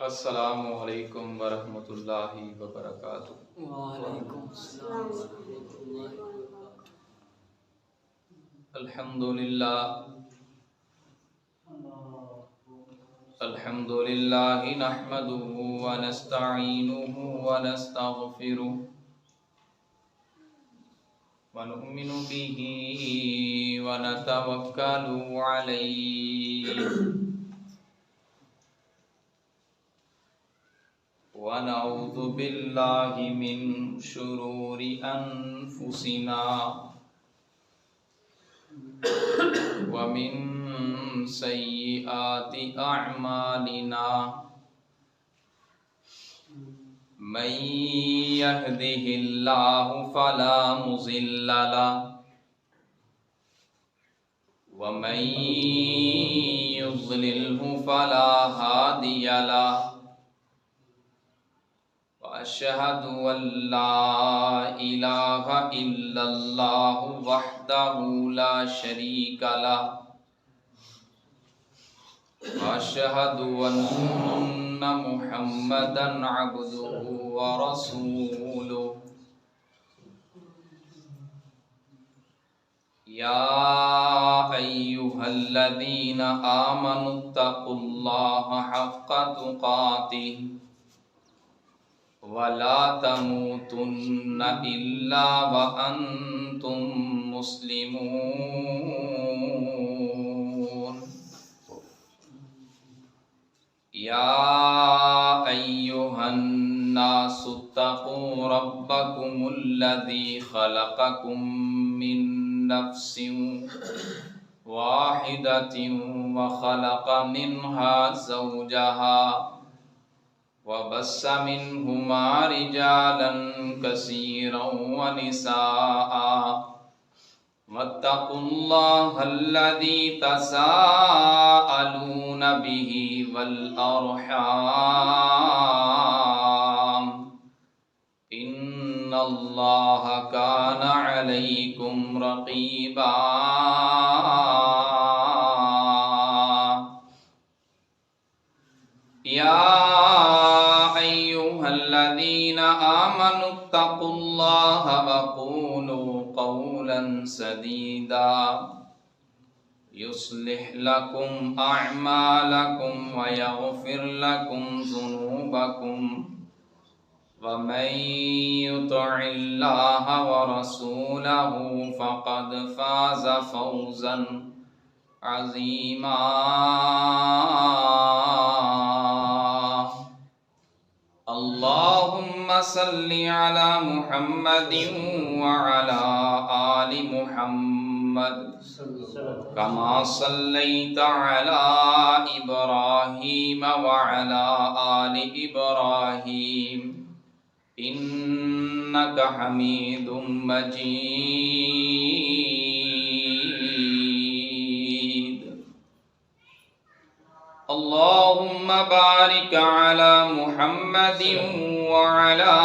السلام علیکم ورحمۃ اللہ وبرکاتہ۔ وعلیکم السلام ورحمۃ اللہ وبرکاتہ۔ الحمد للہ نحمده ونستعینه ونستغفره ونؤمن به ونتوکل علیہ ونعوذ باللہ من شرور انفسنا ومن سیئات اعمالنا من يهده الله فلا مضل له ومن يضلله فلا هادي له وأشهد أن لا إله إلا الله وحده لا شريك له وأشهد أن محمدا عبده ورسوله يا أيها الذين آمنوا اتقوا الله حق تقاته ولا تموتن إلا وأنتم مسلمون يا أيها الناس اتقوا ربكم الذي خلقكم من نفس واحدة وخلق منها زوجها وبث منهما رجالا كثيرا ونساء واتقوا الله الذي تساءلون به والأرحام إن الله كان عليكم رقيبا يا الذين آمنوا اتقوا الله وقولوا قولا سديدا يصلح لكم أعمالكم ويغفر لكم ذنوبكم ومن يطع الله ورسوله فقد فاز فوزا عظيما اللهم صل على محمد وعلى آل محمد كما صليت على إبراهيم وعلى آل إبراهيم إنك حميد مجيد اللهم بارك على محمد وعلى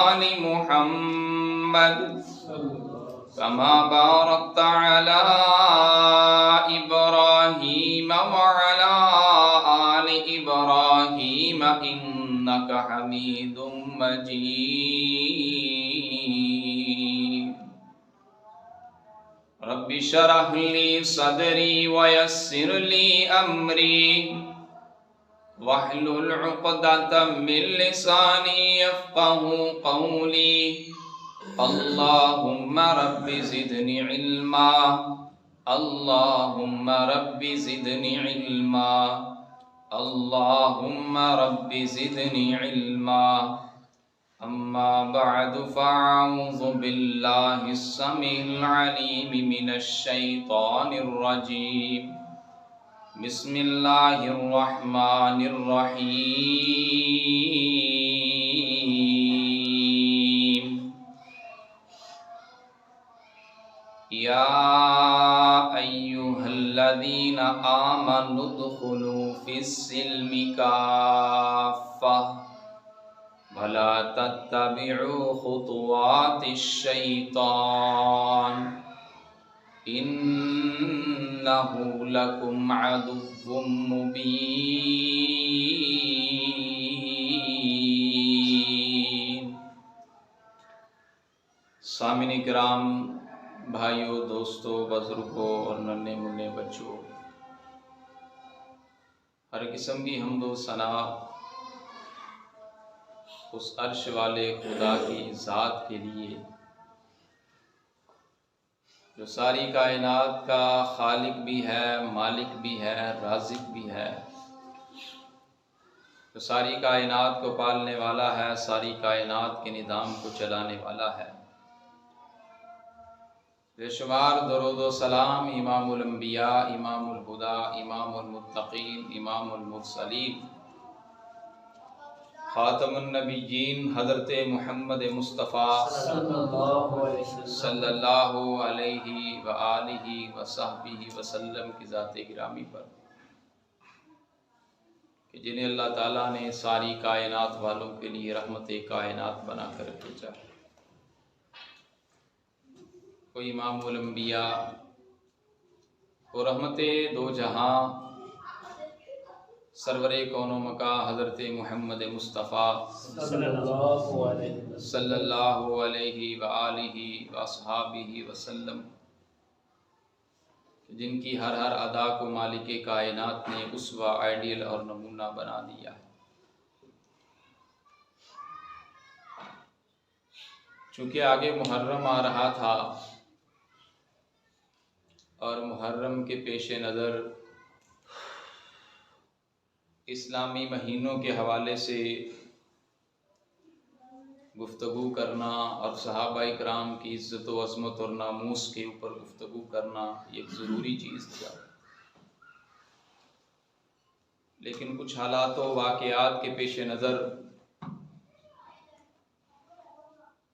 آل محمد كما باركت على إبراهيم وعلى آل إبراهيم إنك حميد مجيد رب اشرح لي صدري ويسر لي أمري واحلل عقدة من لساني يفقهوا قولي اللهم رب زدني علما اللهم رب زدني علما اللهم رب زدني علما أما بعد فأعوذ بالله السميع العليم من الشيطان الرجيم بسم الله الرحمن الرحيم يا أيها الذين آمنوا ادخلوا في السلم كافة ولا تتبعوا خطوات الشيطان إنه لكم عدو مبين سامعین کرام، بھائیوں، دوستوں، بزرگوں اور ننھے منھے بچوں، ہر قسم کی حمد و ثنا اس عرش والے خدا کی ذات کے لیے جو ساری کائنات کا خالق بھی ہے، مالک بھی ہے، رازق بھی ہے، جو ساری کائنات کو پالنے والا ہے، ساری کائنات کے نظام کو چلانے والا ہے۔ بے شمار درود و سلام امام الانبیاء، امام الہدیٰ، امام المتقین، امام المرسلین، خاتم النبیین حضرت محمد مصطفیٰ صلی اللہ علیہ وآلہ وصحبہ وسلم کی ذات گرامی پر، کہ جنہیں اللہ تعالیٰ نے ساری کائنات والوں کے لیے رحمت کائنات بنا کر بھیجا۔ کوئی امام الانبیاء وہ رحمت دو جہاں سرور کون و مکان حضرت محمد مصطفیٰ صلی اللہ علیہ وآلہ وصحبہ وسلم، جن کی ہر ادا کو مالک کائنات نے اسوہ، آئیڈیل اور نمونہ بنا دیا ہے۔ چونکہ آگے محرم آ رہا تھا اور محرم کے پیش نظر اسلامی مہینوں کے حوالے سے گفتگو کرنا اور صحابہ کرام کی عزت و عظمت اور ناموس کے اوپر گفتگو کرنا ایک ضروری چیز تھا، لیکن کچھ حالات و واقعات کے پیش نظر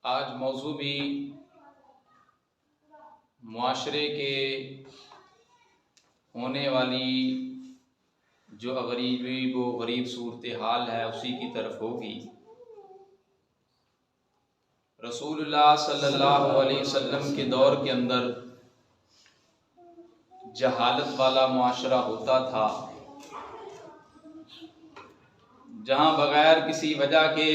آج موضوع بھی معاشرے کے ہونے والی جو غریب صورتحال ہے اسی کی طرف ہوگی۔ رسول اللہ صلی اللہ علیہ وسلم کے دور کے اندر جہالت والا معاشرہ ہوتا تھا، جہاں بغیر کسی وجہ کے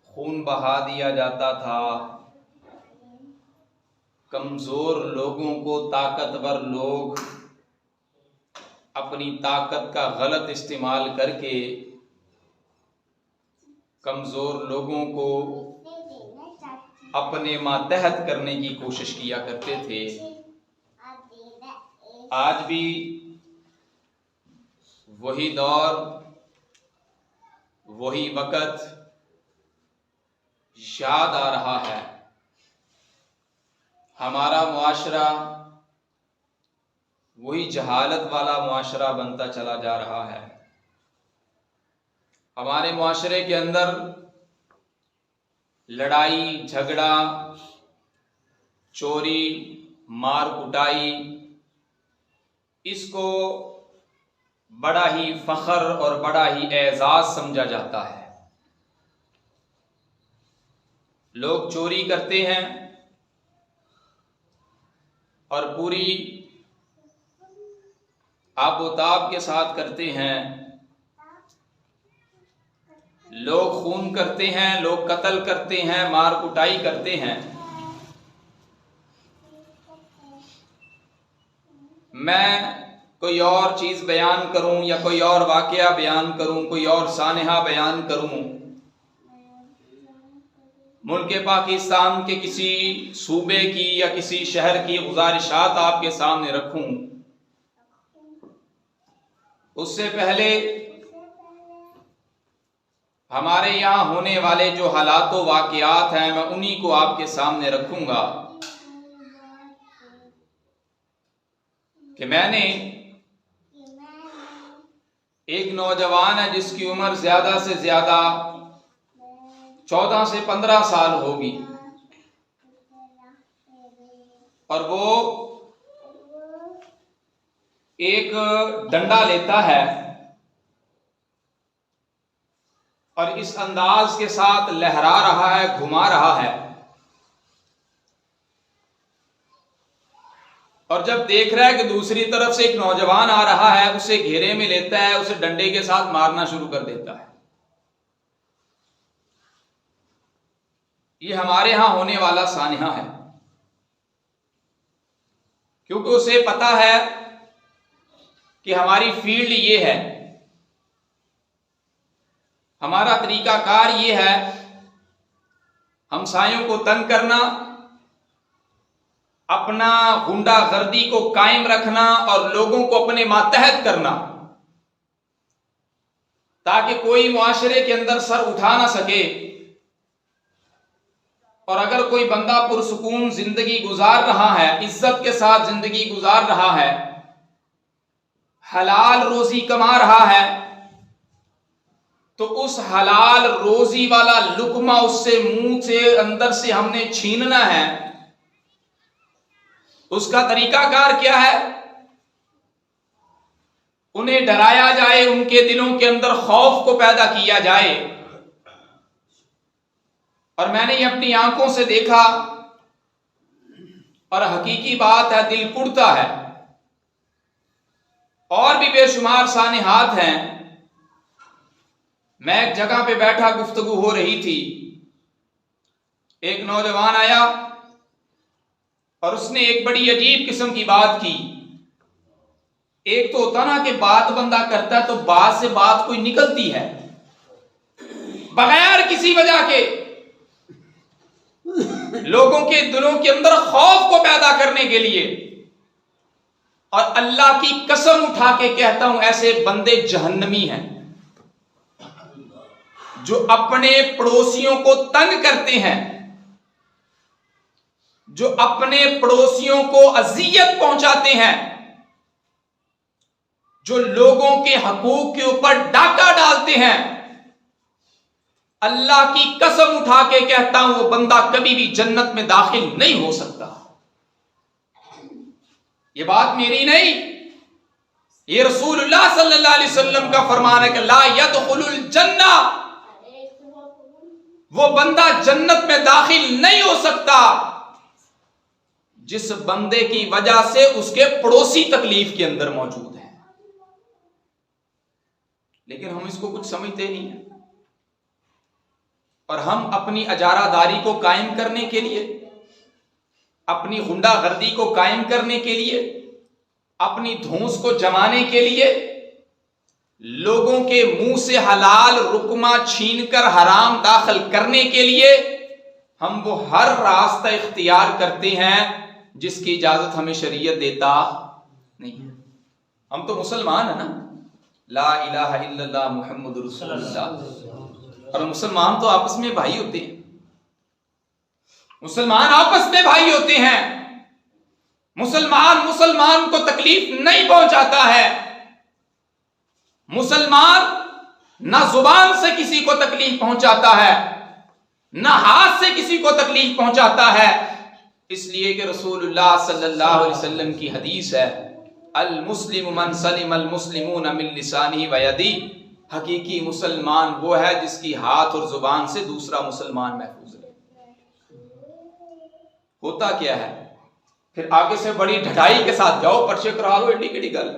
خون بہا دیا جاتا تھا، کمزور لوگوں کو طاقتور لوگ اپنی طاقت کا غلط استعمال کر کے کمزور لوگوں کو اپنے ماتحت کرنے کی کوشش کیا کرتے تھے۔ آج بھی وہی دور، وہی وقت یاد آ رہا ہے۔ ہمارا معاشرہ وہی جہالت والا معاشرہ بنتا چلا جا رہا ہے۔ ہمارے معاشرے کے اندر لڑائی جھگڑا، چوری، مار کٹائی، اس کو بڑا ہی فخر اور بڑا ہی اعزاز سمجھا جاتا ہے۔ لوگ چوری کرتے ہیں اور پوری آب و تاب کے ساتھ کرتے ہیں، لوگ خون کرتے ہیں، لوگ قتل کرتے ہیں، مار کٹائی کرتے ہیں۔ میں کوئی اور چیز بیان کروں یا کوئی اور واقعہ بیان کروں، کوئی اور سانحہ بیان کروں، ملک پاکستان کے کسی صوبے کی یا کسی شہر کی گزارشات آپ کے سامنے رکھوں، اس سے پہلے ہمارے یہاں ہونے والے جو حالات و واقعات ہیں میں انہی کو آپ کے سامنے رکھوں گا کہ میں نے ایک نوجوان ہے جس کی عمر زیادہ سے زیادہ 14 سے 15 سال ہوگی، اور وہ ایک ڈنڈا لیتا ہے اور اس انداز کے ساتھ لہرا رہا ہے، گھما رہا ہے، اور جب دیکھ رہا ہے کہ دوسری طرف سے ایک نوجوان آ رہا ہے، اسے گھیرے میں لیتا ہے، اسے ڈنڈے کے ساتھ مارنا شروع کر دیتا ہے۔ یہ ہمارے ہاں ہونے والا سانحہ ہے، کیونکہ اسے پتا ہے کہ ہماری فیلڈ یہ ہے، ہمارا طریقہ کار یہ ہے، ہمسایوں کو تنگ کرنا، اپنا غنڈہ گردی کو قائم رکھنا اور لوگوں کو اپنے ماتحت کرنا، تاکہ کوئی معاشرے کے اندر سر اٹھا نہ سکے، اور اگر کوئی بندہ پرسکون زندگی گزار رہا ہے، عزت کے ساتھ زندگی گزار رہا ہے، حلال روزی کما رہا ہے، تو اس حلال روزی والا لقمہ اس سے منہ سے اندر سے ہم نے چھیننا ہے۔ اس کا طریقہ کار کیا ہے؟ انہیں ڈرایا جائے، ان کے دلوں کے اندر خوف کو پیدا کیا جائے۔ اور میں نے یہ اپنی آنکھوں سے دیکھا، اور حقیقی بات ہے، دل کڑتا ہے۔ اور بھی بے شمار سانحات ہیں۔ میں ایک جگہ پہ بیٹھا، گفتگو ہو رہی تھی، ایک نوجوان آیا اور اس نے ایک بڑی عجیب قسم کی بات کی۔ ایک تو ہوتا نا کہ بات بندہ کرتا ہے تو بات سے بات کوئی نکلتی ہے بغیر کسی وجہ کے، لوگوں کے دلوں کے اندر خوف کو پیدا کرنے کے لیے۔ اور اللہ کی قسم اٹھا کے کہتا ہوں، ایسے بندے جہنمی ہیں جو اپنے پڑوسیوں کو تنگ کرتے ہیں، جو اپنے پڑوسیوں کو اذیت پہنچاتے ہیں، جو لوگوں کے حقوق کے اوپر ڈاکہ ڈالتے ہیں۔ اللہ کی قسم اٹھا کے کہتا ہوں، وہ بندہ کبھی بھی جنت میں داخل نہیں ہو سکتا۔ یہ بات میری نہیں، یہ رسول اللہ صلی اللہ علیہ وسلم کا فرمان ہے کہ لا يدخل الجنہ، وہ بندہ جنت میں داخل نہیں ہو سکتا جس بندے کی وجہ سے اس کے پڑوسی تکلیف کے اندر موجود ہیں۔ لیکن ہم اس کو کچھ سمجھتے نہیں ہیں، اور ہم اپنی اجارہ داری کو قائم کرنے کے لیے، اپنی غنڈہ گردی کو قائم کرنے کے لیے، اپنی دھونس کو جمانے کے لیے، لوگوں کے منہ سے حلال رقمہ چھین کر حرام داخل کرنے کے لیے ہم وہ ہر راستہ اختیار کرتے ہیں جس کی اجازت ہمیں شریعت دیتا نہیں ہے۔ ہم تو مسلمان ہیں نا، لا الہ الا اللہ محمد رسول اللہ، اور مسلمان تو آپس میں بھائی ہوتے ہیں، مسلمان آپس میں بھائی ہوتے ہیں، مسلمان کو تکلیف نہیں پہنچاتا ہے، مسلمان نہ زبان سے کسی کو تکلیف پہنچاتا ہے، نہ ہاتھ سے کسی کو تکلیف پہنچاتا ہے، اس لیے کہ رسول اللہ صلی اللہ علیہ وسلم کی حدیث ہے، المسلم من سلم المسلمون من لسانہ و یدہ، حقیقی مسلمان وہ ہے جس کی ہاتھ اور زبان سے دوسرا مسلمان محفوظ ہے۔ ہوتا کیا ہے؟ پھر آگے سے بڑی ڈھٹائی کے ساتھ جاؤ پرچے کرا لو، ایڈی کیڑی گل،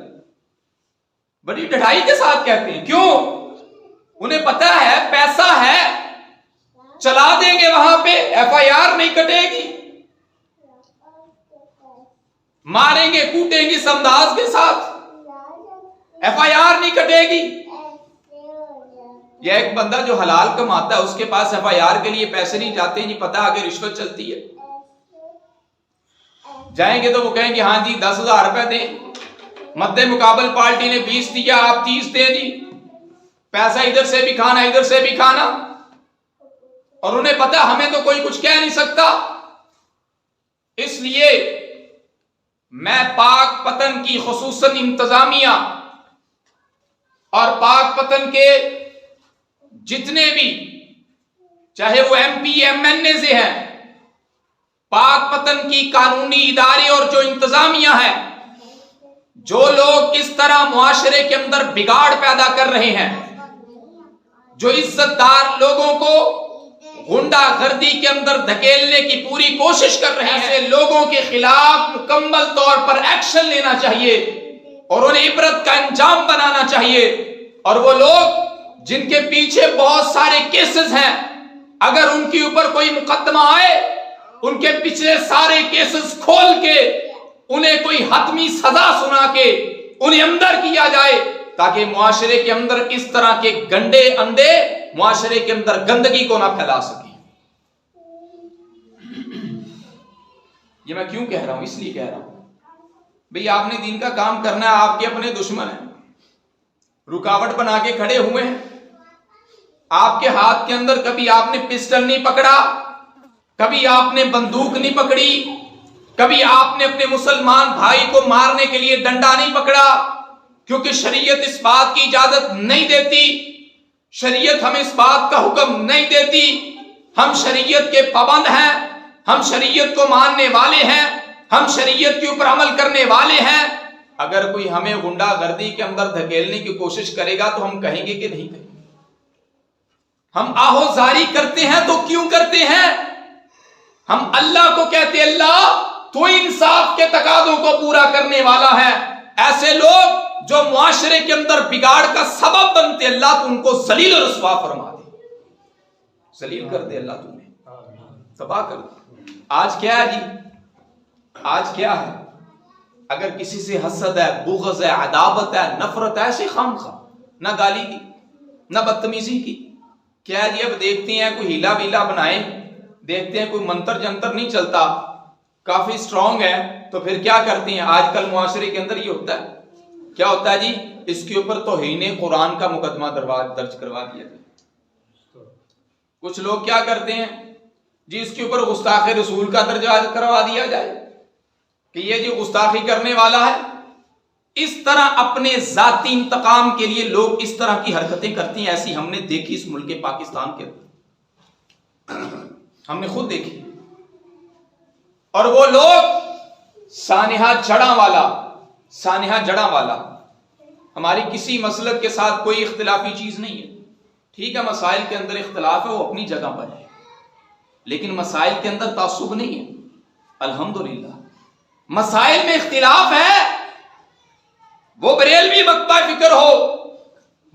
بڑی ڈھٹائی کے ساتھ کہتے ہیں۔ کیوں؟ انہیں پتا ہے پیسہ ہے، چلا دیں گے وہاں پہ، ایف آئی آر نہیں کٹے گی، ماریں گے کوٹیں گے سمداز کے ساتھ، ایف آئی آر نہیں کٹے گی۔ یہ ایک بندہ جو حلال کماتا ہے، اس کے پاس ایف آئی آر کے لیے پیسے نہیں جاتے، نہیں پتا آگے رشوت چلتی ہے، جائیں گے تو وہ کہیں گے ہاں جی 10,000 روپے دیں، مد مقابل پارٹی نے 20 دیا، آپ 30 دیں جی، پیسہ ادھر سے بھی کھانا ادھر سے بھی کھانا، اور انہیں پتا ہمیں تو کوئی کچھ کہہ نہیں سکتا۔ اس لیے میں پاک پتن کی خصوصاً انتظامیہ اور پاک پتن کے جتنے بھی، چاہے وہ ایم پی ایم این اے سے ہیں، پاک پتن کی قانونی ادارے اور جو انتظامیہ ہے، جو لوگ کس طرح معاشرے کے اندر بگاڑ پیدا کر رہے ہیں، جو عزت دار لوگوں کو غنڈہ گردی کے اندر دھکیلنے کی پوری کوشش کر رہے ہیں، ایسے لوگوں کے خلاف مکمل طور پر ایکشن لینا چاہیے اور انہیں عبرت کا انجام بنانا چاہیے۔ اور وہ لوگ جن کے پیچھے بہت سارے کیسز ہیں، اگر ان کے اوپر کوئی مقدمہ آئے ان کے پچھلے سارے کیسز کھول کے انہیں کوئی حتمی سزا سنا کے انہیں اندر کیا جائے تاکہ معاشرے کے اندر اس طرح کے گنڈے اندے معاشرے کے اندر گندگی کو نہ پھیلا سکیں. یہ میں کیوں کہہ رہا ہوں؟ اس لیے کہہ رہا ہوں بھئی آپ نے دین کا کام کرنا ہے، آپ کے اپنے دشمن ہیں، رکاوٹ بنا کے کھڑے ہوئے ہیں. آپ کے ہاتھ کے اندر کبھی آپ نے پسٹل نہیں پکڑا، کبھی آپ نے بندوق نہیں پکڑی، کبھی آپ نے اپنے مسلمان بھائی کو مارنے کے لیے ڈنڈا نہیں پکڑا، کیونکہ شریعت اس بات کی اجازت نہیں دیتی، شریعت ہمیں اس بات کا حکم نہیں دیتی. ہم شریعت کے پابند ہیں، ہم شریعت کو ماننے والے ہیں، ہم شریعت کے اوپر عمل کرنے والے ہیں. اگر کوئی ہمیں غنڈہ گردی کے اندر دھکیلنے کی کوشش کرے گا تو ہم کہیں گے کہ نہیں کہیں گے. ہم آہوزاری کرتے ہیں تو کیوں کرتے ہیں؟ ہم اللہ کو کہتے اللہ تو انصاف کے تقاضوں کو پورا کرنے والا ہے. ایسے لوگ جو معاشرے کے اندر بگاڑ کا سبب بنتے، اللہ تو ان کو ذلیل و رسوا فرما دے، ذلیل کر دے، اللہ تمہیں تباہ کر دے. آج کیا ہے جی؟ آج کیا ہے؟ اگر کسی سے حسد ہے، بغض ہے، عداوت ہے، نفرت ہے، ایسے خام خواہ، نہ گالی کی نہ بدتمیزی کی، کیا جی اب دیکھتے ہیں کوئی ہیلا ویلا بنائے، دیکھتے ہیں کوئی منتر جنتر نہیں چلتا، کافی سٹرونگ ہے، تو پھر کیا کرتے ہیں؟ آج کل معاشرے کے اندر یہ ہوتا ہے، کیا ہوتا ہے جی؟ اس کے اوپر توہین قرآن کا مقدمہ درج کروا دیا جائے. کچھ لوگ کیا کرتے ہیں جی؟ اس کے اوپر گستاخ رسول کا درجہ کروا دیا جائے کہ یہ جی گستاخی کرنے والا ہے. اس طرح اپنے ذاتی انتقام کے لیے لوگ اس طرح کی حرکتیں کرتی ہیں. ایسی ہم نے دیکھی اس ملک پاکستان کے اندر، ہم نے خود دیکھی. اور وہ لوگ سانحہ جڑاں والا ہماری کسی مسلک کے ساتھ کوئی اختلافی چیز نہیں ہے. ٹھیک ہے مسائل کے اندر اختلاف ہے، وہ اپنی جگہ پر ہے، لیکن مسائل کے اندر تعصب نہیں ہے. الحمدللہ مسائل میں اختلاف ہے، وہ بریلوی مکتبہ فکر ہو،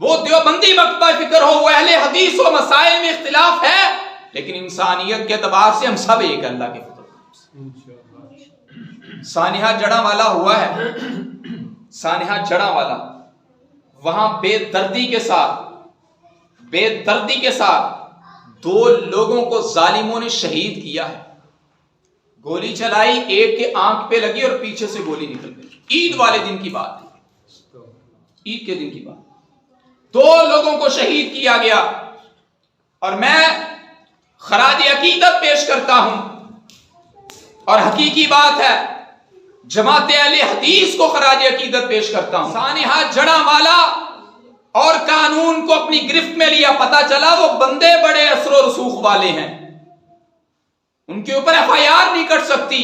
وہ دیوبندی مکتبہ فکر ہو، وہ اہل حدیث ہو، مسائل میں اختلاف ہے، لیکن انسانیت کے اعتبار سے ہم سب ایک اللہ کے فضل سے. سانحہ جڑاں والا ہوا ہے، سانحہ جڑاں والا، وہاں بے دردی کے ساتھ 2 لوگوں کو ظالموں نے شہید کیا ہے. گولی چلائی، ایک کے آنکھ پہ لگی اور پیچھے سے گولی نکل گئی. عید والے دن کی بات ہے، عید کے دن کی بات. 2 لوگوں کو شہید کیا گیا. اور میں خراج عقیدت پیش کرتا ہوں، اور حقیقی بات ہے جماعت اہل حدیث کو خراج عقیدت پیش کرتا ہوں. سانحہ جڑاں والا اور قانون کو اپنی گرفت میں لیا، پتا چلا وہ بندے بڑے اثر و رسوخ والے ہیں، ان کے اوپر FIR نہیں کٹ سکتی.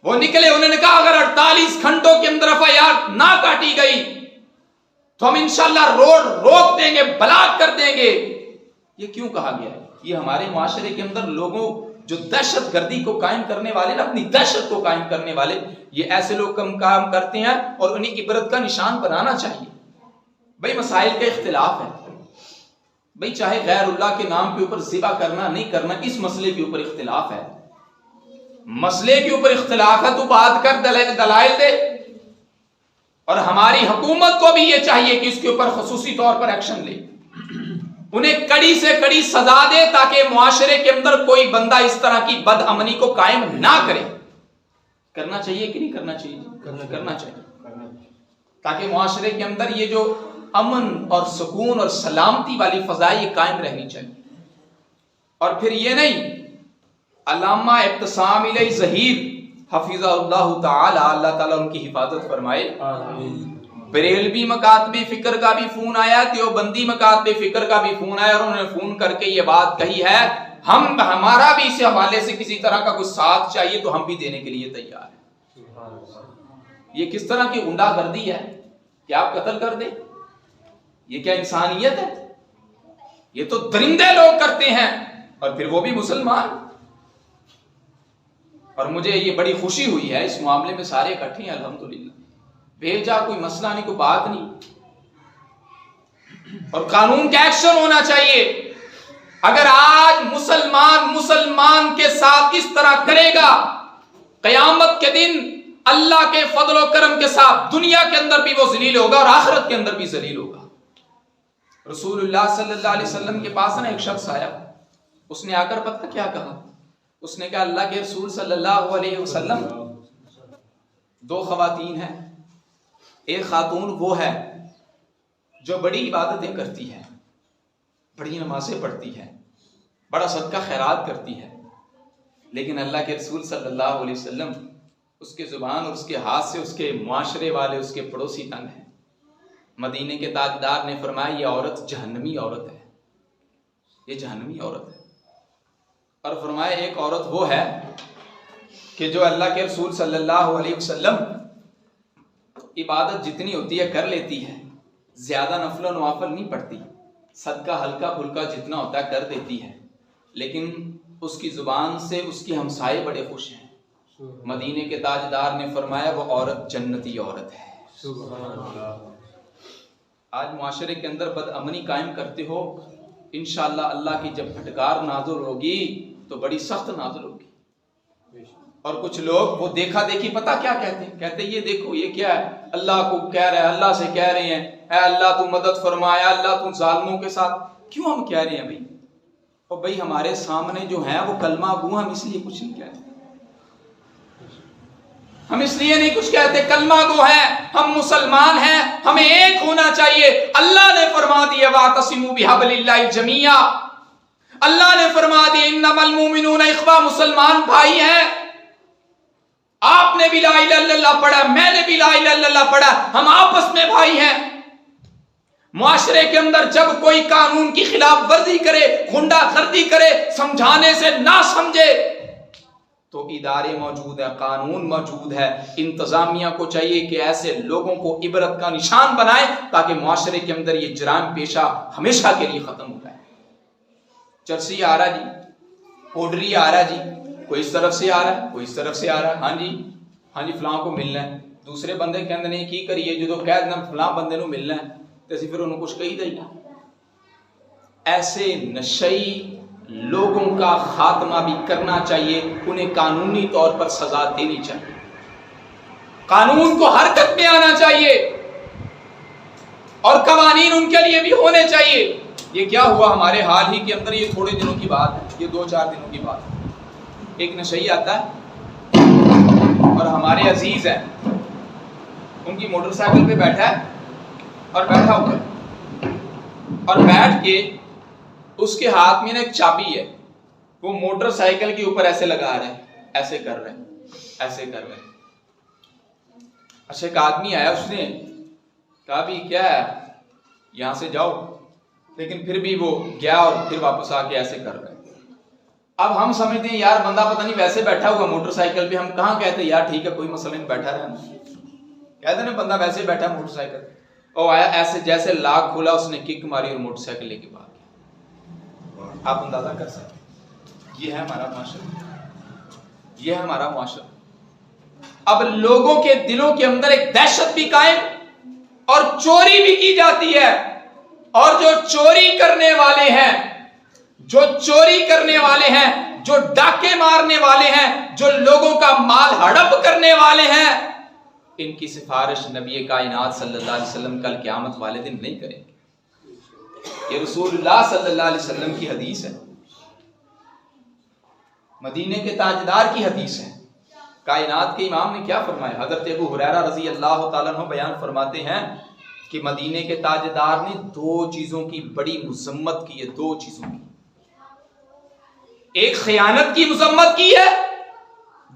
وہ نکلے، انہوں نے کہا اگر 48 گھنٹوں کے اندر FIR نہ کاٹی گئی تو ہم انشاءاللہ روڈ روک دیں گے، بلاک کر دیں گے. یہ کیوں کہا گیا ہے؟ یہ ہمارے معاشرے کے اندر لوگوں جو دہشت گردی کو قائم کرنے والے نا، اپنی دہشت کو قائم کرنے والے، یہ ایسے لوگ کام کرتے ہیں اور انہیں عبرت کا نشان بنانا چاہیے. بھئی مسائل کا اختلاف ہے، بھئی چاہے غیر اللہ کے نام کے اوپر ذبح کرنا نہیں کرنا، اس مسئلے کے اوپر اختلاف ہے. مسئلے کے اوپر اختلاف ہے تو بات کر، دلائل دے. اور ہماری حکومت کو بھی یہ چاہیے کہ اس کے اوپر خصوصی طور پر ایکشن لے، انہیں کڑی سے کڑی سزا دے تاکہ معاشرے کے اندر کوئی بندہ اس طرح کی بد امنی کو قائم نہ کرے. کرنا چاہیے کہ نہیں کرنا چاہیے؟ کرنا چاہیے، تاکہ معاشرے کے اندر یہ جو امن اور سکون اور سلامتی والی فضا یہ قائم رہنی چاہیے. اور پھر یہ نہیں، علامہ ابتسام الیہ ظہیر حفظہ اللہ تعالی، اللہ تعالیٰ ان کی حفاظت فرمائے، بریلوی مکاتب فکر کا بھی فون آیا، دیوبندی مکاتب فکر کا بھی فون آیا، اور انہوں نے فون کر کے یہ بات کہی ہے ہمارا بھی اس حوالے سے کسی طرح کا کوئی ساتھ چاہیے تو ہم بھی دینے کے لیے تیار ہیں. یہ کس طرح کی غنڈہ گردی ہے کہ آپ قتل کر دیں؟ یہ کیا انسانیت ہے؟ یہ تو درندے لوگ کرتے ہیں، اور پھر وہ بھی مسلمان. اور مجھے یہ بڑی خوشی ہوئی ہے اس معاملے میں سارے اکٹھے ہیں الحمدللہ، بھیجا کوئی مسئلہ نہیں، کوئی بات نہیں. اور قانون کا ایکشن ہونا چاہیے. اگر آج مسلمان کے ساتھ اس طرح کرے گا، قیامت کے دن اللہ کے فضل و کرم کے ساتھ دنیا کے اندر بھی وہ ذلیل ہوگا اور آخرت کے اندر بھی ذلیل ہوگا۔ رسول اللہ صلی اللہ علیہ وسلم کے پاس نا ایک شخص آیا، اس نے آ کر پتہ کیا کہا؟ اس نے کہا اللہ کے رسول صلی اللہ علیہ وسلم، دو خواتین ہیں، ایک خاتون وہ ہے جو بڑی عبادتیں کرتی ہے، بڑی نمازیں پڑھتی ہے، بڑا صدقہ خیرات کرتی ہے، لیکن اللہ کے رسول صلی اللہ علیہ وسلم اس کے زبان اور اس کے ہاتھ سے اس کے معاشرے والے، اس کے پڑوسی تنگ ہیں۔ مدینے کے تاجدار نے فرمایا یہ عورت جہنمی عورت ہے، یہ جہنمی عورت ہے۔ اور فرمایا ایک عورت وہ ہے کہ جو اللہ کے رسول صلی اللہ علیہ وسلم عبادت جتنی ہوتی ہے کر لیتی ہے، زیادہ نفل و نوافل نہیں پڑھتی، صدقہ ہلکا پھلکا جتنا ہوتا ہے کر دیتی ہے، لیکن اس کی زبان سے اس کی ہمسائے بڑے خوش ہیں۔ مدینے کے تاجدار نے فرمایا وہ عورت جنتی عورت ہے۔ آج معاشرے کے اندر بد امنی قائم کرتے ہو، انشاءاللہ اللہ کی جب پھٹکار نازل ہوگی تو بڑی سخت نازل ہوگی۔ اور کچھ لوگ وہ دیکھا دیکھی پتہ کیا کہتے ہیں؟ کہتے ہیں یہ دیکھو یہ کیا ہے، اللہ کو کہہ رہے ہیں، اللہ سے کہہ رہے ہیں اے اللہ تو مدد فرمایا، اللہ تو ظالموں کے ساتھ۔ کیوں ہم کہہ رہے ہیں بھائی؟ اور بھائی ہمارے سامنے جو ہیں وہ کلمہ گو، ہم اس لیے کچھ نہیں کہتے، ہم اس لیے نہیں کچھ کہتے، کلمہ گو ہے، ہم مسلمان ہیں، ہمیں ایک ہونا چاہیے۔ اللہ نے فرما دیا وَاعْتَصِمُوا بِحَبْلِ اللَّهِ جَمِيعًا، اللہ نے فرما دیا اِنَّمَا الْمُؤْمِنُونَ اِخْوَةٌ، مسلمان بھائی ہیں۔ آپ نے بھی لا الہ الا اللہ پڑھا، میں نے بھی لا الہ الا اللہ پڑھا، ہم آپس میں بھائی ہیں۔ معاشرے کے اندر جب کوئی قانون کی خلاف ورزی کرے، غنڈہ گردی کرے، سمجھانے سے نہ سمجھے، تو ادارے موجود ہیں، قانون موجود ہے، انتظامیہ کو چاہیے کہ ایسے لوگوں کو عبرت کا نشان بنائے تاکہ معاشرے کے اندر یہ جرائم پیشہ ہمیشہ کے لیے ختم ہو جائے۔ چرسی آ رہا جی، پوڈری آ رہا جی، کوئی اس طرف سے آ رہا ہے، کوئی اس طرف سے آ رہا ہے، ہاں جی فلاں کو ملنا ہے، دوسرے بندے کہندے نہیں کی کریے جدو کہہ دینا فلاں بندے نو ملنا ہے تے اسی پھر انہوں کچھ کہی دے گا۔ ایسے نشئی لوگوں کا خاتمہ بھی کرنا چاہیے، انہیں قانونی طور پر سزا دینی چاہیے، قانون کو حرکت میں آنا چاہیے اور قوانین ان کے لیے بھی ہونے چاہیے۔ یہ کیا ہوا ہمارے حال ہی کے اندر، یہ تھوڑے دنوں کی بات ہے، یہ 2-4 دنوں کی بات ہے، ایک نشئی آتا ہے اور ہمارے عزیز ہیں، ان کی موٹر سائیکل پہ بیٹھا ہے اور بیٹھا ہوا ہے اور بیٹھ کے اس کے ہاتھ میں ایک چابی ہے، وہ موٹر سائیکل کے اوپر ایسے لگا رہے ہیں، ایسے کر رہے ہیں، ایسے کر رہے ہیں۔ اچھا ایک آدمی آیا، اس نے کہا بھی کیا ہے یہاں سے جاؤ، لیکن پھر بھی وہ گیا اور پھر واپس آ کے ایسے کر رہے ہیں۔ اب ہم سمجھتے ہیں یار بندہ پتہ نہیں ویسے بیٹھا ہوا موٹر سائیکل پہ، ہم کہاں کہتے ہیں یار ٹھیک ہے کوئی مسئلہ نہیں بیٹھا رہنا، کہتے ہیں بندہ ویسے بیٹھا موٹر سائیکل، اور آیا ایسے جیسے لاک کھولا اس نے کک ماری اور موٹر سائیکل لے کے بھاگ گیا۔ آپ اندازہ کر سکتے ہیں یہ ہے ہمارا معاشرہ، یہ ہے ہمارا معاشرہ۔ اب لوگوں کے دلوں کے اندر ایک دہشت بھی قائم اور چوری بھی کی جاتی ہے، اور جو چوری کرنے والے ہیں، جو چوری کرنے والے ہیں، جو ڈاکے مارنے والے ہیں، جو لوگوں کا مال ہڑپ کرنے والے ہیں، ان کی سفارش نبی کائنات صلی اللہ علیہ وسلم کل قیامت والے دن نہیں کریں گے۔ یہ رسول اللہ صلی اللہ علیہ وسلم کی حدیث ہے، مدینے کے تاجدار کی حدیث ہے۔ کائنات کے امام نے کیا فرمایا؟ حضرت ابو ہریرہ رضی اللہ تعالیٰ عنہ بیان فرماتے ہیں کہ مدینے کے تاجدار نے 2 چیزوں کی بڑی مذمت کی ہے، 2 چیزوں کی، ایک خیانت کی مذمت کی ہے،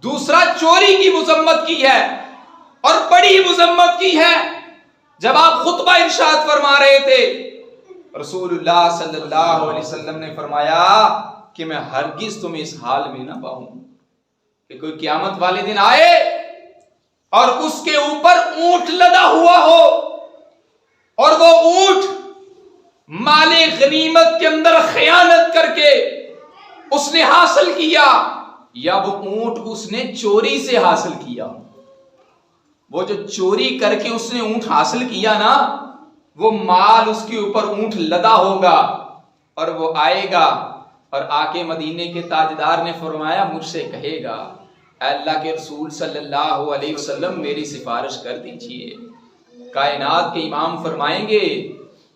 دوسرا چوری کی مذمت کی ہے، اور بڑی مذمت کی ہے۔ جب آپ خطبہ ارشاد فرما رہے تھے، رسول اللہ صلی اللہ علیہ وسلم نے فرمایا کہ میں ہرگز تمہیں اس حال میں نہ پاؤں کہ کوئی قیامت والے دن آئے اور اس کے اوپر اونٹ لدا ہوا ہو، اور وہ اونٹ مال غنیمت کے اندر خیانت کر کے اس نے حاصل کیا، یا وہ اونٹ اس نے چوری سے حاصل کیا۔ وہ جو چوری کر کے اس نے اونٹ حاصل کیا نا، وہ مال اس کے اوپر اونٹ لدا ہوگا، اور وہ آئے گا اور آ کے مدینے کے تاجدار نے فرمایا مجھ سے کہے گا اے اللہ کے رسول صلی اللہ علیہ وسلم میری سفارش کر دیجئے. کائنات کے امام فرمائیں گے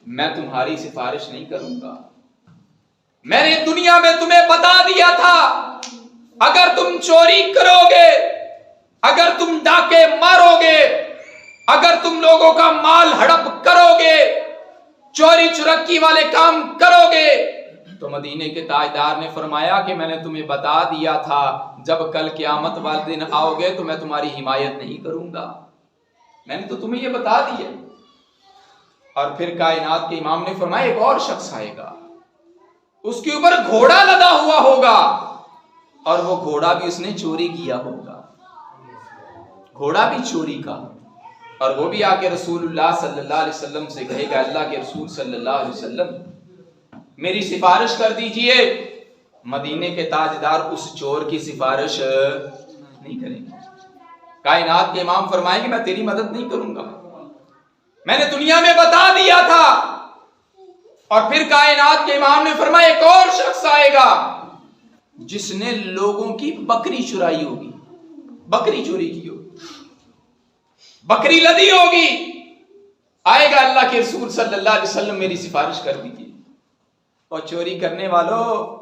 میں تمہاری سفارش نہیں کروں گا. میں نے دنیا میں تمہیں بتا دیا تھا اگر تم چوری کرو گے، اگر تم ڈاکے مارو گے، اگر تم لوگوں کا مال ہڑپ کرو گے، چوری چرکی والے کام کرو گے، تو مدینے کے تاجدار نے فرمایا کہ میں نے تمہیں بتا دیا تھا جب کل قیامت والے دن آؤ گے تو میں تمہاری حمایت نہیں کروں گا. میں نے تو تمہیں یہ بتا دیا. اور پھر کائنات کے امام نے فرمایا ایک اور شخص آئے گا، اس کے اوپر گھوڑا لدا ہوا ہوگا اور وہ گھوڑا بھی اس نے چوری کیا ہوگا، گھوڑا بھی چوری کا. اور وہ بھی آ کے رسول اللہ صلی اللہ علیہ وسلم سے کہے گا اللہ کے رسول صلی اللہ علیہ وسلم میری سفارش کر دیجئے. مدینے کے تاجدار اس چور کی سفارش نہیں کریں گے. کائنات کے امام فرمائیں گے میں تیری مدد نہیں کروں گا، میں نے دنیا میں بتا دیا تھا. اور پھر کائنات کے امام نے فرمایا ایک اور شخص آئے گا جس نے لوگوں کی بکری چرائی ہوگی، بکری چوری کی ہوگی، بکری لدی ہوگی. آئے گا اللہ کے رسول صلی اللہ علیہ وسلم میری سفارش کر دیجیے. اور چوری کرنے والوں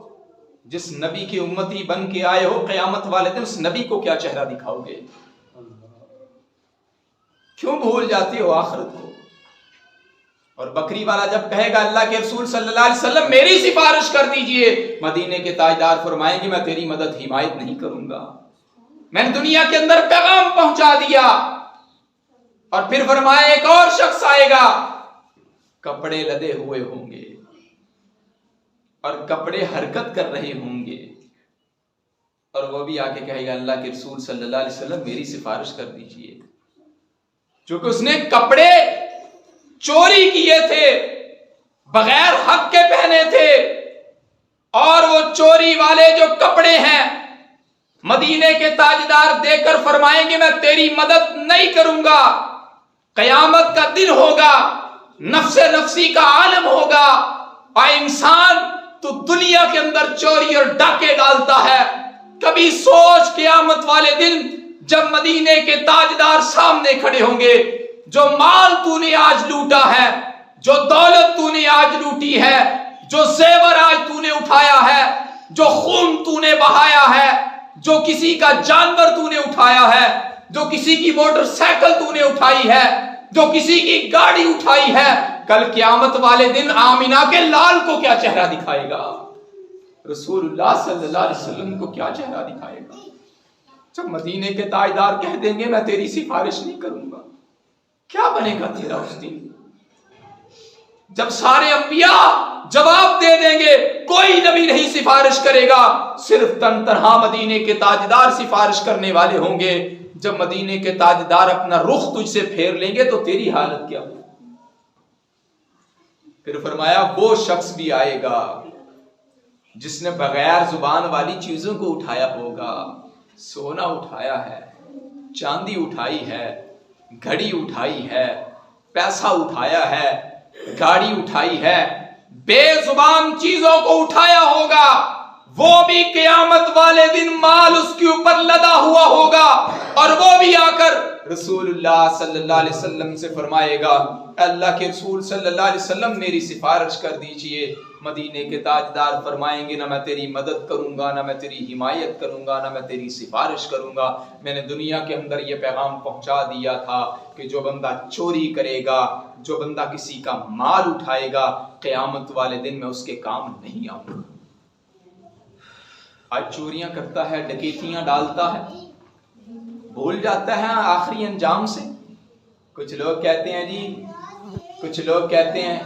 جس نبی کی امتی بن کے آئے ہو قیامت والے دن اس نبی کو کیا چہرہ دکھاؤ گے؟ کیوں بھول جاتے ہو آخرت کو؟ اور بکری والا جب کہے گا اللہ کے رسول صلی اللہ علیہ وسلم میری سفارش کر دیجئے، مدینے کے تاجدار فرمائیں گے میں تیری مدد حمایت نہیں کروں گا، میں نے دنیا کے اندر پیغام پہنچا دیا. اور پھر فرمایا ایک اور شخص آئے گا کپڑے لدے ہوئے ہوں گے اور کپڑے حرکت کر رہے ہوں گے، اور وہ بھی آ کے کہے گا اللہ کے رسول صلی اللہ علیہ وسلم میری سفارش کر دیجئے. چونکہ اس نے کپڑے چوری کیے تھے، بغیر حق کے پہنے تھے، اور وہ چوری والے جو کپڑے ہیں مدینے کے تاجدار دے کر فرمائیں گے میں تیری مدد نہیں کروں گا. قیامت کا دن ہوگا، نفس نفسی کا عالم ہوگا، اور انسان تو دنیا کے اندر چوری اور ڈاکے ڈالتا ہے. کبھی سوچ قیامت والے دن جب مدینے کے تاجدار سامنے کھڑے ہوں گے، جو مال تو نے آج لوٹا ہے، جو دولت تو نے آج لوٹی ہے، جو زیور آج تو نے اٹھایا ہے، جو خون تو نے بہایا ہے، جو کسی کا جانور تو نے اٹھایا ہے، جو کسی کی موٹر سائیکل تو نے اٹھائی ہے، جو کسی کی گاڑی اٹھائی ہے، کل قیامت والے دن آمینہ کے لال کو کیا چہرہ دکھائے گا؟ رسول اللہ صلی اللہ علیہ وسلم کو کیا چہرہ دکھائے گا؟ جب مدینے کے تاجدار کہہ دیں گے میں تیری سفارش نہیں کروں گا، کیا بنے گا تیرا اس دن؟ جب سارے انبیاء جواب دے دیں گے کوئی نبی نہیں سفارش کرے گا، صرف تنہا مدینے کے تاجدار سفارش کرنے والے ہوں گے. جب مدینے کے تاجدار اپنا رخ تجھ سے پھیر لیں گے تو تیری حالت کیا ہوگی؟ پھر فرمایا وہ شخص بھی آئے گا جس نے بغیر زبان والی چیزوں کو اٹھایا ہوگا. سونا اٹھایا ہے، چاندی اٹھائی ہے، گھڑی اٹھائی ہے، پیسہ اٹھایا ہے، گاڑی اٹھائی ہے، بے زبان چیزوں کو اٹھایا ہوگا. وہ بھی قیامت والے دن مال اس کے اوپر لدا ہوا ہوگا، اور وہ بھی آ کر رسول اللہ صلی اللہ علیہ وسلم سے فرمائے گا اللہ کے رسول صلی اللہ علیہ وسلم میری سفارش کر دیجئے. مدینے کے تاجدار فرمائیں گے نہ میں تیری مدد کروں گا، نہ میں تیری حمایت کروں گا، نہ میں تیری سفارش کروں گا. میں نے دنیا کے اندر یہ پیغام پہنچا دیا تھا کہ جو بندہ چوری کرے گا، جو بندہ کسی کا مال اٹھائے گا، قیامت والے دن میں اس کے کام نہیں آؤں گا. آج چوریاں کرتا ہے، ڈکیتیاں ڈالتا ہے، بھول جاتا ہے آخری انجام سے. کچھ لوگ کہتے ہیں جی، کچھ لوگ کہتے ہیں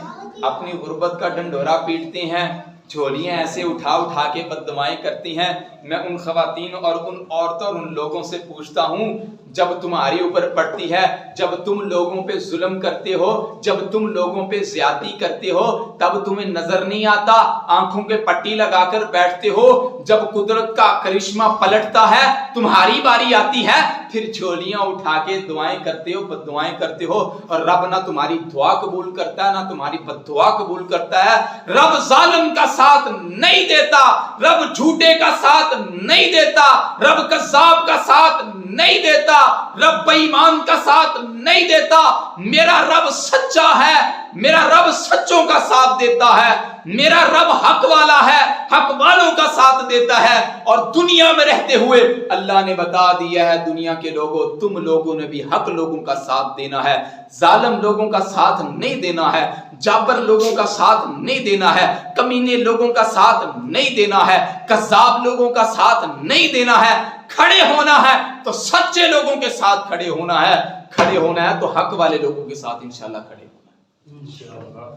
اپنی غربت کا ڈنڈورا پیٹتے ہیں، جھولیاں ایسے اٹھا اٹھا کے بددعائیں کرتی ہیں. میں ان خواتین اور ان عورتوں اور ان لوگوں سے پوچھتا ہوں جب تمہاری اوپر پڑتی ہے، جب تم لوگوں پہ ظلم کرتے ہو، جب تم لوگوں پہ زیادتی کرتے ہو، تب تمہیں نظر نہیں آتا؟ آنکھوں پہ پٹی لگا کر بیٹھتے ہو، جب قدرت کا کرشمہ پلٹتا ہے تمہاری باری آتی ہے پھر جھولیاں اٹھا کے دعائیں کرتے ہو، بد دعائیں کرتے ہو، اور رب نہ تمہاری دعا قبول کرتا ہے نہ تمہاری بد دعا قبول کرتا ہے. رب ظالم کا ساتھ نہیں دیتا, رب جھوٹے کا ساتھ نہیں دیتا, رب کذاب کا ساتھ نہیں دیتا, رب بے ایمان کا ساتھ نہیں دیتا. میرا رب سچا ہے, میرا رب سچوں کا ساتھ دیتا ہے, میرا رب حق والا ہے, حق والوں کا ساتھ دیتا ہے. اور دنیا میں رہتے ہوئے اللہ نے بتا دیا ہے دنیا کے لوگوں, تم لوگوں نے بھی حق لوگوں کا ساتھ دینا ہے, ظالم لوگوں کا ساتھ نہیں دینا ہے, جابر لوگوں کا ساتھ نہیں دینا ہے, کمینے لوگوں کا ساتھ نہیں دینا ہے, کذاب لوگوں کا ساتھ نہیں دینا ہے. کھڑے ہونا ہے تو سچے لوگوں کے ساتھ کھڑے ہونا ہے, کھڑے ہونا ہے تو حق والے لوگوں کے ساتھ انشاءاللہ کھڑے ہونا ہے.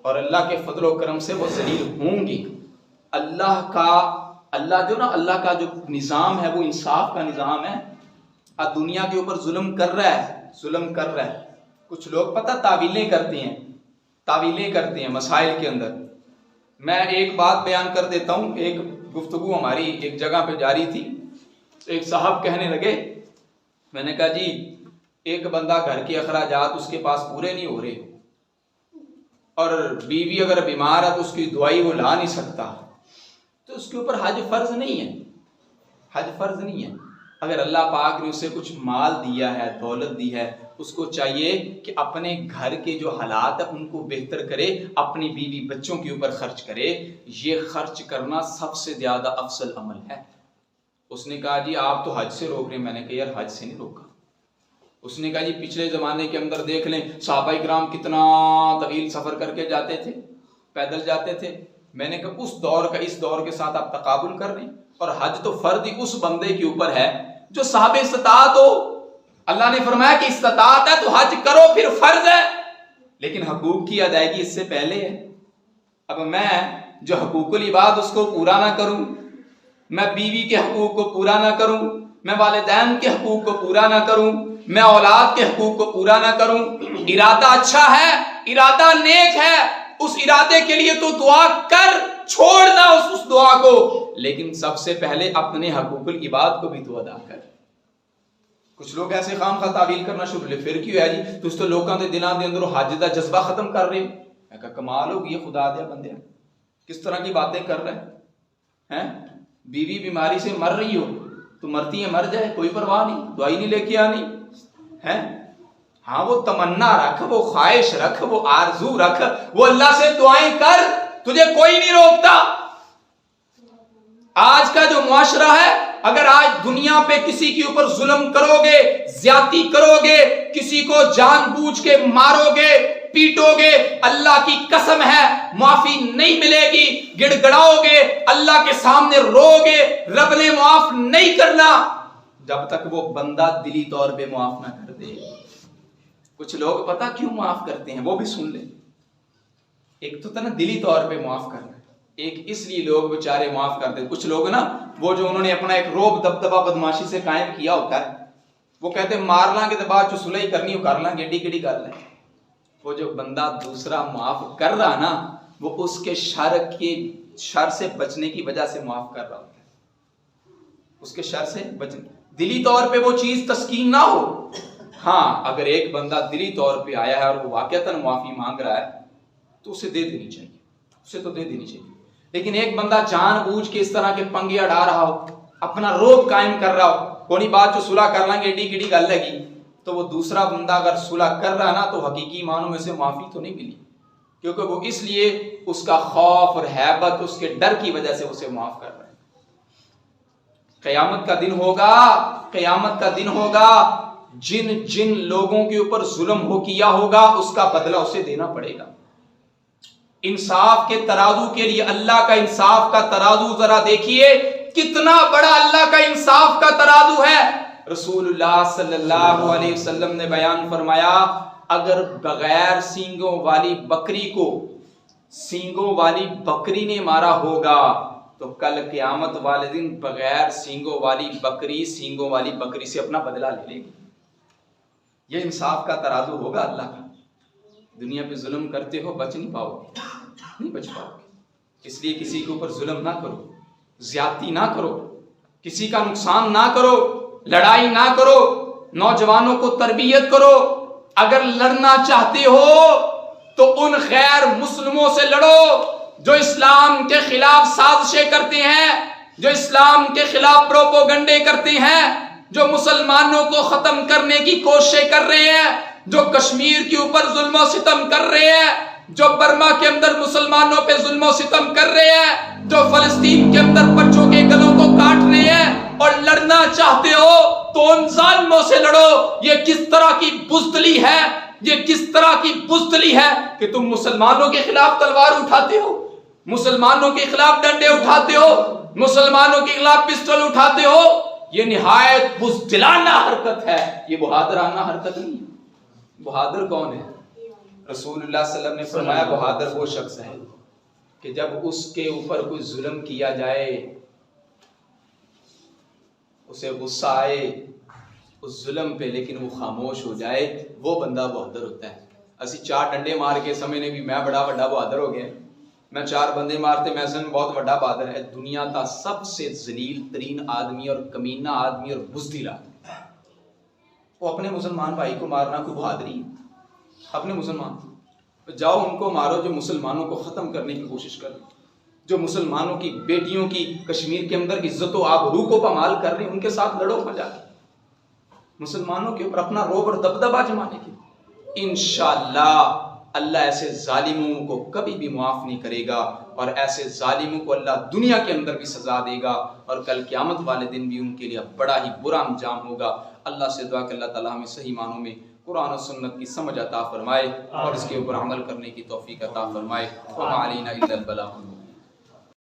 اور اللہ کے فضل و کرم سے وہ ذلیل ہوں گی. اللہ کا جو نظام ہے وہ انصاف کا نظام ہے. اب دنیا کے اوپر ظلم کر رہا ہے. کچھ لوگ پتہ تعویلیں کرتے ہیں مسائل کے اندر. میں ایک بات بیان کر دیتا ہوں. ایک گفتگو ہماری ایک جگہ پہ جاری تھی, ایک صاحب کہنے لگے, میں نے کہا جی ایک بندہ گھر کے اخراجات اس کے پاس پورے نہیں ہو رہے, اور بیوی اگر بیمار ہے تو اس کی دوائی وہ لا نہیں سکتا, تو اس کے اوپر حج فرض نہیں ہے. اگر اللہ پاک نے اسے کچھ مال دیا ہے, دولت دی ہے, اس کو چاہیے کہ اپنے گھر کے جو حالات ہیں ان کو بہتر کرے, اپنی بیوی بچوں کے اوپر خرچ کرے. یہ خرچ کرنا سب سے زیادہ افضل عمل ہے. اس نے کہا جی آپ تو حج سے روک رہے ہیں. میں نے کہا یار حج سے نہیں روکا. اس نے کہا جی پچھلے زمانے کے اندر دیکھ لیں صحابہ کرام کتنا طویل سفر کر کے جاتے تھے, پیدل جاتے تھے. میں نے کہا اس دور کا اس دور کے ساتھ آپ تقابل کر رہے ہیں, اور حج تو فرض ہی اس بندے کے اوپر ہے جو صاحب استطاعت ہو. اللہ نے فرمایا کہ استطاعت ہے تو حج کرو, پھر فرض ہے, لیکن حقوق کی ادائیگی اس سے پہلے ہے. اب میں جو حقوق العباد اس کو پورا نہ کروں, میں بیوی کے حقوق کو پورا نہ کروں, میں والدین کے حقوق کو پورا نہ کروں, میں اولاد کے حقوق کو پورا نہ کروں. ارادہ اچھا ہے, ارادہ نیک ہے, اس ارادے کے لیے تو دعا کر, چھوڑنا اس دعا کو, لیکن سب سے پہلے اپنے حقوق العباد کو بھی تو ادا کر. کچھ لوگ ایسے خام خواہ تعویل کرنا شروع لے, پھر کیوں ہے جی تُس تو لوگوں دے دلاں دے اندر حج دا جذبہ ختم کر رہے. میں کہا کمال ہوگی خدا دیا بندے, کس طرح کی باتیں کر رہے ہیں. بیوی بیماری سے مر رہی ہو تو مرتی ہے, مر جائے, کوئی پرواہ نہیں, دوائی نہیں لے کے آنی ہے. ہاں وہ تمنا رکھ, وہ خواہش رکھ, وہ آرزو رکھ, وہ اللہ سے دعائیں کر, تجھے کوئی نہیں روکتا. آج کا جو معاشرہ ہے, اگر آج دنیا پہ کسی کے اوپر ظلم کرو گے, زیادتی کرو گے, کسی کو جان بوجھ کے مارو گے, پیٹو گے, اللہ کی قسم ہے معافی نہیں ملے گی. گڑ گڑاؤ گے, اللہ کے سامنے رو گے, رب نے معاف نہیں کرنا جب تک وہ بندہ دلی طور پہ معاف نہ کر دے. کچھ لوگ پتہ کیوں معاف کرتے ہیں وہ بھی سن لیں. ایک تو نا دلی طور پہ معاف کرنا, ایک اس لیے لوگ بیچارے معاف کرتے ہیں. کچھ لوگ نا وہ جو انہوں نے اپنا ایک روب دبدبہ بدماشی سے قائم کیا ہوتا ہے, وہ کہتے ہیں مار لیں گے تو بعد جو صلح کرنی ہو کر لیں گے, ایڈی کر لیں. وہ جو بندہ دوسرا معاف کر رہا نا, وہ اس کے شر سے بچنے کی وجہ سے معاف کر رہا ہوتا ہے. اس کے شر سے بچنے, دلی طور پہ وہ چیز تسکین نہ ہو. ہاں اگر ایک بندہ دلی طور پہ آیا ہے اور وہ واقعتاً معافی مانگ رہا ہے تو اسے دے دینی چاہیے, اسے تو دے دینی چاہیے. لیکن ایک بندہ جان بوجھ کے اس طرح کے پنگے اڑا رہا ہو, اپنا روب قائم کر رہا ہو, کوئی بات جو صلح کر لیں گے ایڈی گڈی گل لگی, تو وہ دوسرا بندہ اگر صلح کر رہا نا تو حقیقی معنوں میں سے معافی تو نہیں ملی, کیونکہ وہ اس لیے اس کا خوف اور ہیبت, اس کے ڈر کی وجہ سے اسے معاف کر رہا ہے. قیامت کا دن ہوگا جن لوگوں کے اوپر ظلم کیا ہوگا اس کا بدلہ اسے دینا پڑے گا. انصاف کے ترازو کے لیے اللہ کا انصاف کا ترازو ذرا دیکھیے کتنا بڑا اللہ کا انصاف کا ترازو ہے. رسول اللہ صلی اللہ علیہ وسلم نے بیان فرمایا, اگر بغیر سینگوں والی بکری کو سینگوں والی بکری نے مارا ہوگا تو کل قیامت والے دن بغیر سینگوں والی بکری سے اپنا بدلہ لے لے گی. یہ انصاف کا ترازو ہوگا اللہ کا. دنیا پہ ظلم کرتے ہو, بچ نہیں پاؤ گے, نہیں بچ پاؤ گے. اس لیے کسی کے اوپر ظلم نہ کرو, زیادتی نہ کرو, کسی کا نقصان نہ کرو, لڑائی نہ کرو, نوجوانوں کو تربیت کرو. اگر لڑنا چاہتے ہو تو ان غیر مسلموں سے لڑو جو اسلام کے خلاف سازشیں کرتے ہیں، جو اسلام کے خلاف پروپوگنڈے کرتے ہیں، جو مسلمانوں کو ختم کرنے کی کوششیں کر رہے ہیں، جو کشمیر کے اوپر ظلم و ستم کر رہے ہیں، جو برما کے اندر مسلمانوں پہ ظلم و ستم کر رہے ہیں، جو فلسطین کے اندر بچوں کے گلوں کو کاٹ رہے ہیں، اور لڑنا چاہتے ہو تو ان ظالموں سے لڑو۔ یہ کس طرح کی بزدلی ہے، یہ کس طرح کی بزدلی ہے کہ تم مسلمانوں کے خلاف تلوار اٹھاتے ہو، مسلمانوں کے خلاف ڈنڈے اٹھاتے ہو، مسلمانوں کے خلاف پسٹل اٹھاتے ہو۔ یہ نہایت بزدلانہ حرکت ہے، یہ بہادرانہ حرکت نہیں ہے۔ بہادر کون ہے؟ رسول اللہ صلی اللہ علیہ وسلم نے فرمایا بہادر وہ شخص ہے کہ جب اس کے اوپر کوئی ظلم کیا جائے، اسے غصہ آئے اس ظلم پہ، لیکن وہ خاموش ہو جائے، وہ بندہ بہادر ہوتا ہے۔ اسی 4 ڈنڈے مار کے سمجھنے بھی میں بڑا بہادر ہو گیا، میں 4 بندے مارتے میں سن بہت بڑا بہادر ہے۔ دنیا کا سب سے ذلیل ترین آدمی اور کمینہ آدمی اور بزدل آدمی، وہ اپنے مسلمان بھائی کو مارنا کوئی بہادری ہے؟ اپنے مسلمان جاؤ ان کو مارو جو مسلمانوں کو ختم کرنے کی کوشش کر رہے ہیں، جو مسلمانوں کی بیٹیوں کی کشمیر کے اندر عزت و آبرو کو پامال کر رہے ہیں، ان کے ساتھ لڑو جا کے، مسلمانوں کے اوپر اپنا روب اور دبدبہ جمانے کے۔ انشاءاللہ اللہ ایسے ظالموں کو کبھی بھی معاف نہیں کرے گا، اور ایسے ظالموں کو اللہ دنیا کے اندر بھی سزا دے گا، اور کل قیامت والے دن بھی ان کے لیے بڑا ہی برا انجام ہوگا۔ اللہ سے دعا کہ اللہ تعالیٰ ہمیں صحیح معنوں میں قرآن و سنت کی سمجھ عطا فرمائے اور اس کے اوپر عمل کرنے کی توفیق عطا فرمائے۔ وما علینا الا البلاغ۔